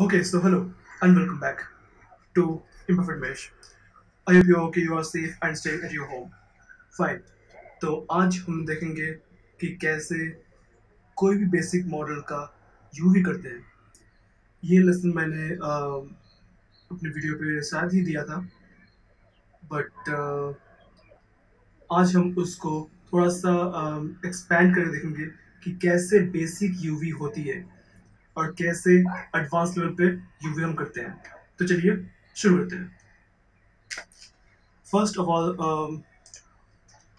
Okay, so hello and welcome back to Imperfect Mesh. I hope you're okay, you are safe and staying at your home. Fine. तो आज हम देखेंगे कि कैसे कोई भी बेसिक मॉडल का यूवी करते हैं। ये लेसन मैंने अपने वीडियो पे शायद ही दिया था, बट आज हम उसको थोड़ा सा एक्सपैंड करके देखेंगे कि कैसे बेसिक यूवी होती है और कैसे एडवांस लेवल पे यूवी हम करते हैं। तो चलिए शुरू करते हैं। First of all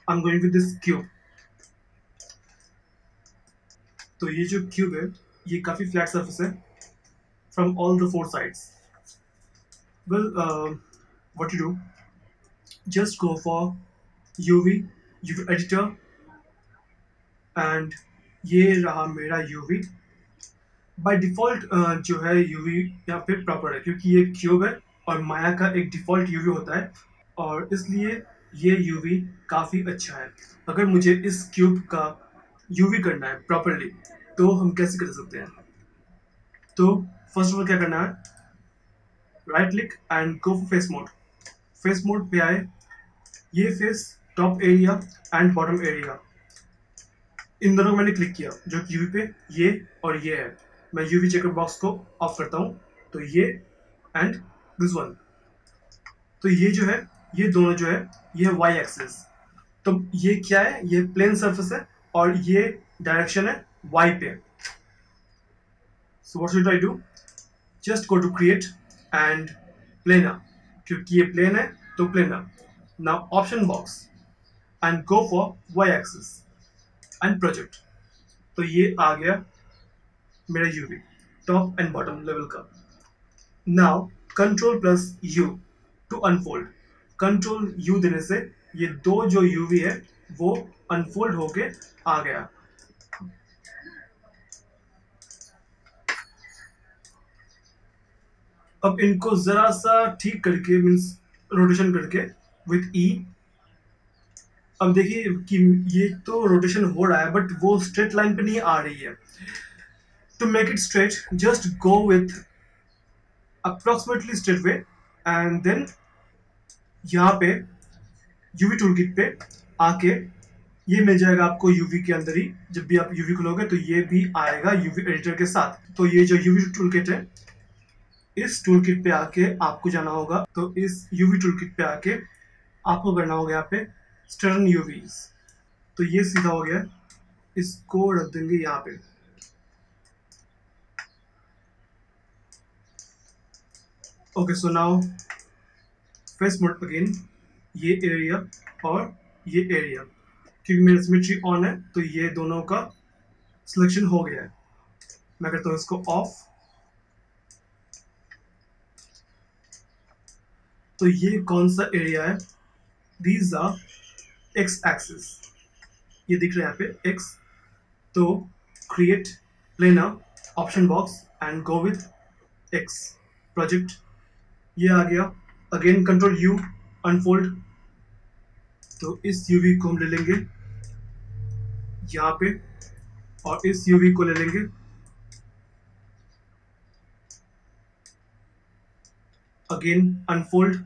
I'm going with this cube. तो ये जो क्यूब है ये काफी फ्लैट सरफेस है from all the four sides. Well what you do, just go for UV UV editor and ये रहा मेरा यूवी. बाय डिफॉल्ट जो है यूवी यहाँ पे प्रॉपर है क्योंकि ये क्यूब है और माया का एक डिफॉल्ट यूवी होता है और इसलिए ये यूवी काफ़ी अच्छा है. अगर मुझे इस क्यूब का यूवी करना है प्रॉपरली तो हम कैसे कर सकते हैं. तो फर्स्ट ऑफ ऑल क्या करना है, right click and go for face mode. Face mode पे आए, ये face top area and bottom area in दोनों को मैंने क्लिक किया जो कि यूवी पे ये और ये है. मैं यूवी चेकर बॉक्स को ऑफ करता हूँ तो ये एंड दिस वन. तो ये जो है ये दोनों जो है ये है वाई एक्सिस. तो ये क्या है, ये प्लेन सरफेस है और ये डायरेक्शन है वाई पे. So what should I do, just go to create and planar, क्योंकि ये प्लेन है तो planar. Now option box and go for Y axis and project. तो ये आ गया मेरा UV top and bottom level का. Now control plus U to unfold. Control U देने से ये दो जो यूवी है वो अनफोल्ड होके आ गया. अब इनको जरा सा ठीक करके मीन्स रोटेशन करके विथ ई. अब देखिए कि ये तो रोटेशन हो रहा है बट वो स्ट्रेट लाइन पे नहीं आ रही है. To make it straight just go with approximately straight way and then यहाँ पे यूवी टूल किट पे आके ये मिल जाएगा आपको यूवी के अंदर ही. जब भी आप यूवी खोलोगे तो ये भी आएगा यूवी एडिटर के साथ. तो ये जो यूवी टूल किट है इस टूल किट पे आके आपको जाना होगा. तो इस यूवी टूल किट पे आके आपको करना होगा यहाँ पे स्टर्न यूवीज. तो ये सीधा हो गया, इसको रख देंगे यहाँ पे. Okay so now face mode again, ये एरिया और ये एरिया क्योंकि मेरा सिमेट्री ऑन है तो ये दोनों का सिलेक्शन हो गया है. मैं करता हूँ इसको ऑफ. तो ये कौन सा एरिया है, दीज आर एक्स एक्सिस. ये दिख रहा है यहाँ पे एक्स. तो create planar option box and go with x project. ये आ गया. Again control U unfold. तो इस यूवी को हम ले लेंगे यहाँ पे और इस यूवी को ले लेंगे again unfold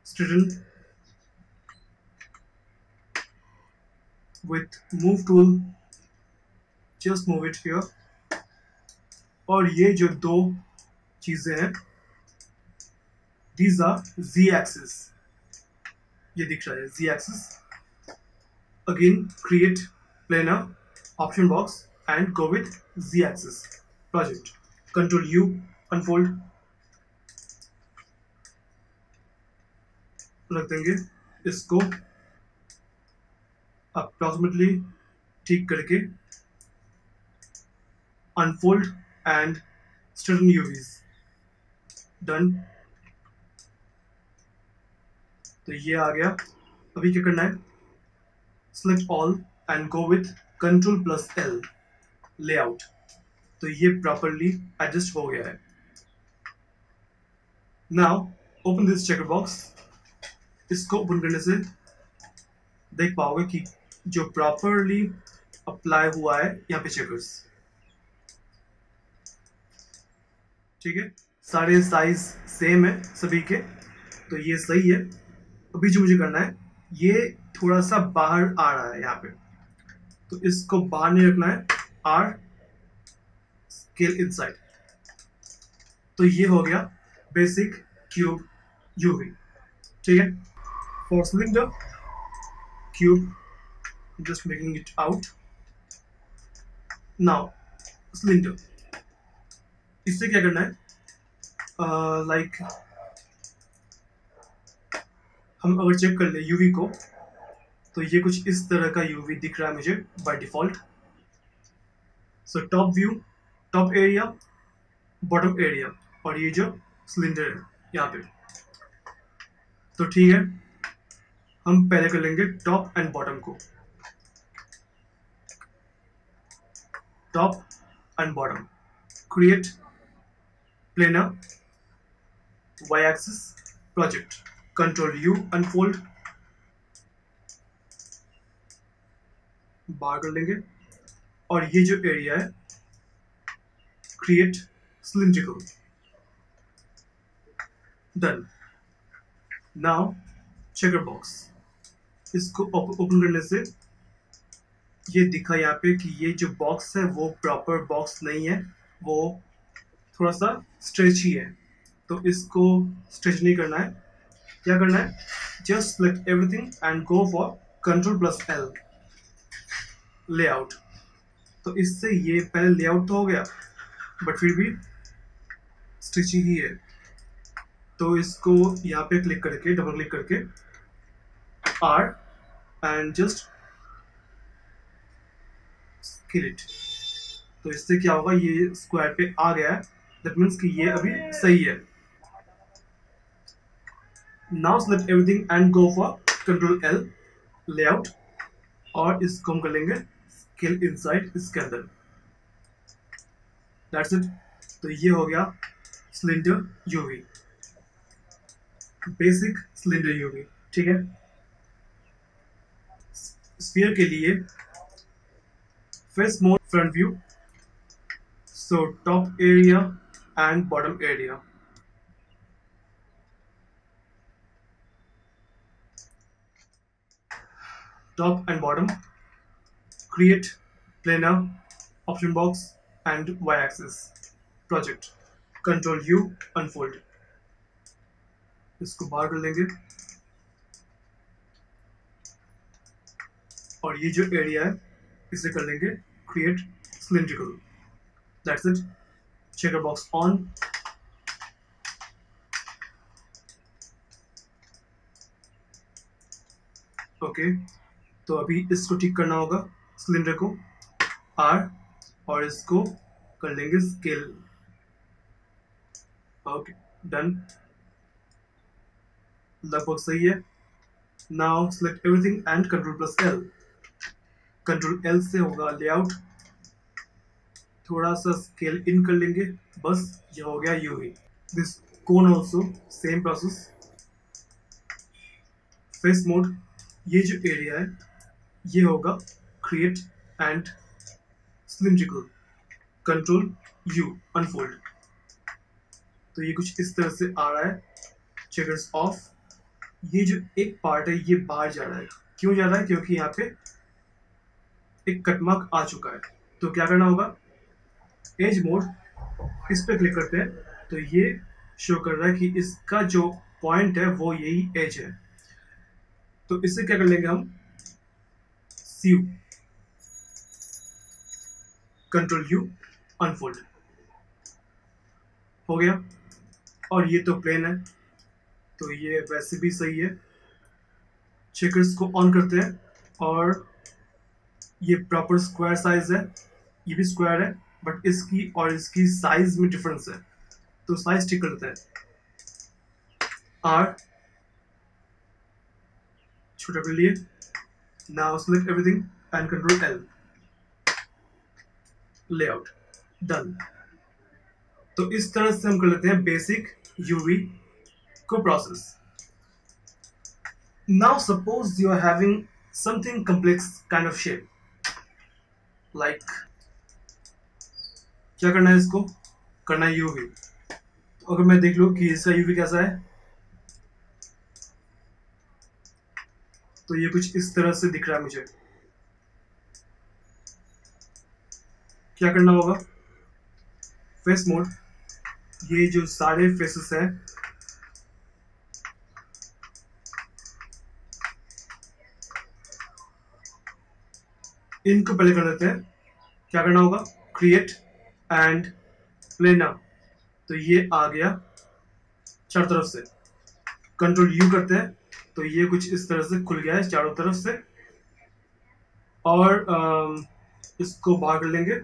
straighten with move tool, just move it here. और ये जो दो चीजें हैं these are z axis. ये दिख रहा है z axis. again create planar option box and go with z axis project. control u unfold रख देंगे इसको अप्रोक्सीमेटली ठीक करके अनफोल्ड एंड स्टर्न यूवीज डन. तो ये आ गया. अभी क्या करना है, select all and go with control plus L layout. तो ये प्रॉपरली एडजस्ट हो गया है. Now open this checker box. इसको ओपन करने से देख पाओगे कि जो प्रॉपरली अप्लाई हुआ है यहाँ पे चेकर्स. ठीक है, सारे साइज सेम है सभी के, तो ये सही है। अभी जो मुझे करना है, ये थोड़ा सा बाहर आ रहा है यहाँ पे, तो इसको बाहर नहीं रखना है, आर स्केल इनसाइड। तो ये हो गया बेसिक क्यूब यूवी। ठीक है, for cylinder cube, just making it out. Now cylinder, इससे क्या करना है, लाइक हम अगर चेक कर ले यूवी को, तो ये कुछ इस तरह का यूवी दिख रहा है मुझे by default. So top view, top area, bottom area, और ये जो सिलेंडर है यहाँ पे। तो ठीक है, हम पहले कर लेंगे टॉप एंड बॉटम को। Top and bottom, create planar, y axis, project, control U unfold, बाहर कर लेंगे, और ये जो एरिया है create cylindrical, done. Now checker box, इसको ओपन करने से ये दिखा यहाँ पे कि ये जो बॉक्स है वो प्रॉपर बॉक्स नहीं है, वो थोड़ा सा स्ट्रेची है। तो इसको स्ट्रेच नहीं करना है, क्या करना है, just select everything and go for Ctrl+L layout. तो इससे ये पहले लेआउट तो हो गया, बट फिर भी स्ट्रेची ही है। तो इसको यहाँ पे क्लिक करके, डबल क्लिक करके R and just scale it. तो इससे क्या होगा, ये स्क्वायर पे आ गया है, दैट मीन्स कि ये अभी सही है। Now select everything and go for Ctrl+L layout, और इसको हम कर लेंगे स्केल इनसाइड इसके अंदर। That's it. तो ये हो गया cylinder UV, basic cylinder UV. ठीक है, स्फीयर के लिए face mode, front view, so top area and bottom area. Top and bottom, create planar, option box and y-axis, project, Ctrl U unfold। इसको बाहर कर लेंगे, और ये जो एरिया है इसे कर लेंगे create cylindrical। That's it। Checker box on, okay. तो अभी इसको ठीक करना होगा, सिलेंडर को R, और इसको कर लेंगे स्केल। ओके, डन, लगभग सही है। Now select everything and Ctrl+L। Ctrl+L से होगा लेआउट, थोड़ा सा स्केल इन कर लेंगे, बस ये हो गया UV. This cone also same process. Face mode, ये जो एरिया है ये होगा create and cylindrical, control U unfold. तो ये कुछ इस तरह से आ रहा है। चेकर्स ऑफ, ये जो एक पार्ट है ये बाहर जा रहा है, क्यों जा रहा है, क्योंकि यहाँ पे एक कटमार्क आ चुका है। तो क्या करना होगा, एज मोड, इस पे क्लिक करते हैं, तो ये शो कर रहा है कि इसका जो पॉइंट है वो यही एज है। तो इससे क्या कर लेंगे हम, सीयू, कंट्रोल यू अनफोल्ड, हो गया। और ये तो प्लेन है, तो ये वैसे भी सही है। चेकर्स को ऑन करते हैं, और ये प्रॉपर स्क्वायर साइज है, ये भी स्क्वायर है, बट इसकी और इसकी साइज में डिफरेंस है, तो साइज ठीक करते हैं। R छोटा कर लिए, now select everything and Ctrl+L layout, done. तो इस तरह से हम कर लेते हैं बेसिक यूवी को process. Now suppose you are having something complex kind of shape, like क्या करना है, इसको करना है यूवी। तो अगर मैं देख लूँ कि इसका यूवी कैसा है, तो ये कुछ इस तरह से दिख रहा है मुझे। क्या करना होगा, फेस मोड, ये जो सारे फेसेस हैं इनको पहले कर देते हैं। क्या करना होगा, क्रिएट एंड प्लेनर, तो ये आ गया चारों तरफ से। कंट्रोल यू करते हैं तो ये कुछ इस तरह से खुल गया है चारों तरफ से। और इसको बाहर कर लेंगे।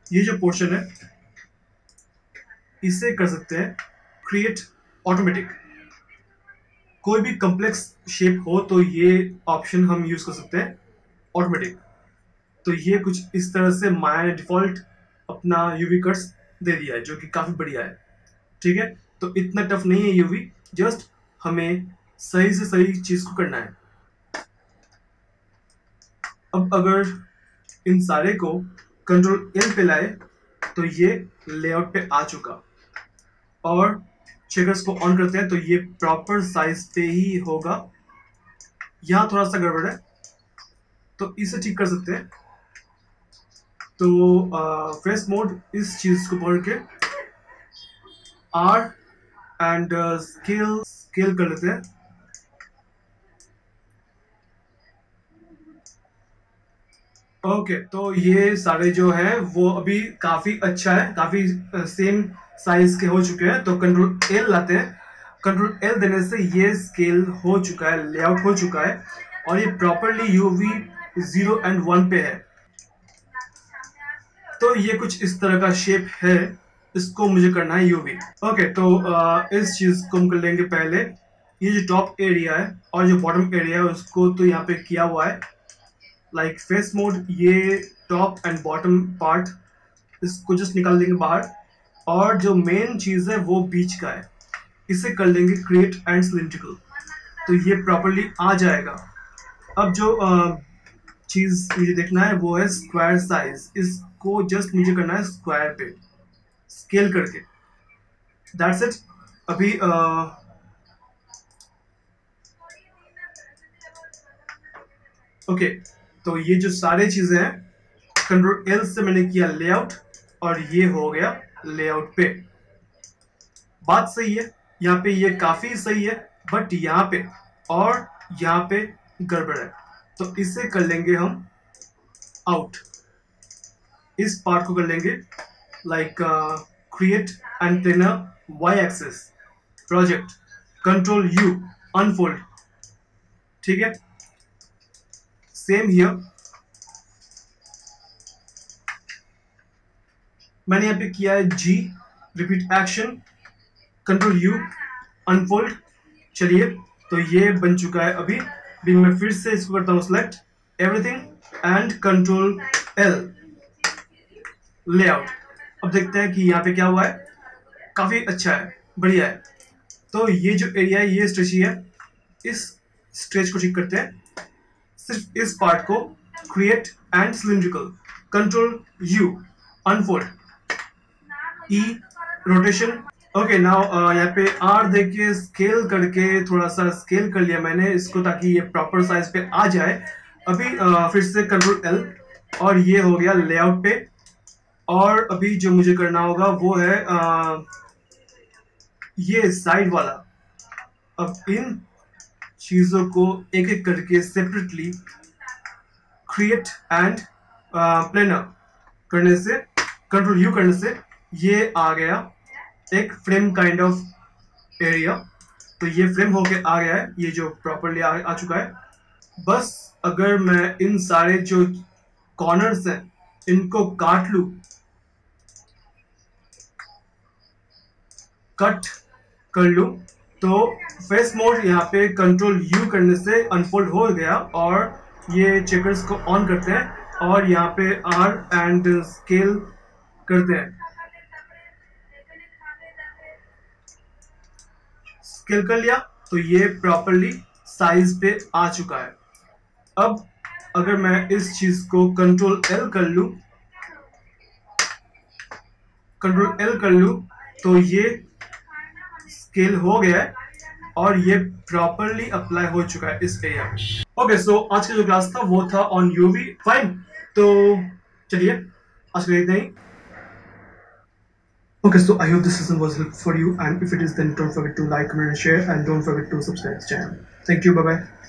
ये जो पोर्शन है इसे कर सकते हैं क्रिएट ऑटोमेटिक। कोई भी कॉम्प्लेक्स शेप हो तो ये ऑप्शन हम यूज कर सकते हैं ऑटोमेटिक। तो ये कुछ इस तरह से माया डिफॉल्ट अपना यूवी कट्स दे दिया है, जो कि काफी बढ़िया है। ठीक है, तो इतना टफ नहीं है यूवी, जस्ट हमें सही से सही चीज को करना है। अब अगर इन सारे को कंट्रोल एल पे लाए तो ये लेआउट पे आ चुका। और चेकर्स को ऑन करते हैं तो ये प्रॉपर साइज पे ही होगा। यहां थोड़ा सा गड़बड़ है तो इसे ठीक कर सकते हैं। तो फेस मोड इस चीज को पकड़ के आर एंड स्केल कर लेते हैं। ओके, तो ये सारे जो है वो अभी काफी अच्छा है, काफी सेम साइज के हो चुके हैं। तो कंट्रोल एल लाते हैं। कंट्रोल एल देने से ये स्केल हो चुका है, लेआउट हो चुका है और ये प्रॉपरली यूवी 0 एंड 1 पे है। तो ये कुछ इस तरह का शेप है, इसको मुझे करना है यूवी। ओके, तो इस चीज को हम कर लेंगे पहले। ये जो टॉप एरिया है और जो बॉटम एरिया है उसको तो यहाँ पे किया हुआ है लाइक फेस मोड। ये टॉप एंड बॉटम पार्ट इसको जस्ट निकाल देंगे बाहर। और जो मेन चीज है वो बीच का है, इसे कर लेंगे क्रिएट एंड सिलिंड्रिकल, तो ये प्रॉपरली आ जाएगा। अब जो चीज मुझे देखना है वो है स्क्वायर साइज। इसको जस्ट मुझे करना है स्क्वायर पे स्केल करके, दैट्स इट। अभी ओके, तो ये जो सारे चीजें हैं कंट्रोल एल से मैंने किया लेआउट और ये हो गया लेआउट पे। बात सही है, यहाँ पे ये काफी सही है, बट यहाँ पे और यहाँ पे गड़बड़ है। तो इसे कर लेंगे हम आउट। इस पार्ट को कर लेंगे like create and planar Y axis project control U unfold. ठीक है, सेम हियर मैंने यहाँ पे किया है G repeat action control U unfold. चलिए, तो ये बन चुका है। अभी मैं फिर से इसको करता हूँ select everything and control L layout. अब देखते हैं कि यहाँ पे क्या हुआ है। काफी अच्छा है, बढ़िया है। तो ये जो एरिया है ये स्ट्रेची है, इस स्ट्रेच को ठीक करते हैं। सिर्फ इस पार्ट को create and cylindrical control U unfold E rotation. Okay, now यहाँ पे आर देखिए स्केल करके थोड़ा सा स्केल कर लिया मैंने इसको ताकि ये प्रॉपर साइज पे आ जाए। अभी फिर से कंट्रोल एल और ये हो गया लेआउट पे। और अभी जो मुझे करना होगा वो है ये साइड वाला। अब इन चीजों को एक एक करके सेपरेटली क्रिएट एंड प्लेनर करने से कंट्रोल यू करने से ये आ गया एक फ्रेम काइंड ऑफ एरिया। तो ये फ्रेम होके आ गया है, ये जो प्रॉपरली आ चुका है। बस अगर मैं इन सारे जो कॉर्नर्स हैं इनको काट लूं, कट कर लूं, तो फेस मोड यहाँ पे कंट्रोल यू करने से अनफोल्ड हो गया। और ये चेकर्स को ऑन करते हैं और यहाँ पे आर एंड स्केल करते हैं। स्केल कर लिया तो ये प्रॉपरली साइज पे आ चुका है। अब अगर मैं इस चीज को कंट्रोल एल कर लूं, कंट्रोल एल कर लूं तो ये स्केल हो गया है और ये प्रॉपरली अप्लाई हो चुका है इस एरिया में। ओके, सो आज का जो क्लास था वो था ऑन यूवी। फाइन, तो चलिए आज का इतना ही। Okay, so I hope this lesson was helpful for you, and if it is, then don't forget to like, comment, and share, and don't forget to subscribe to the channel. Thank you. Bye bye.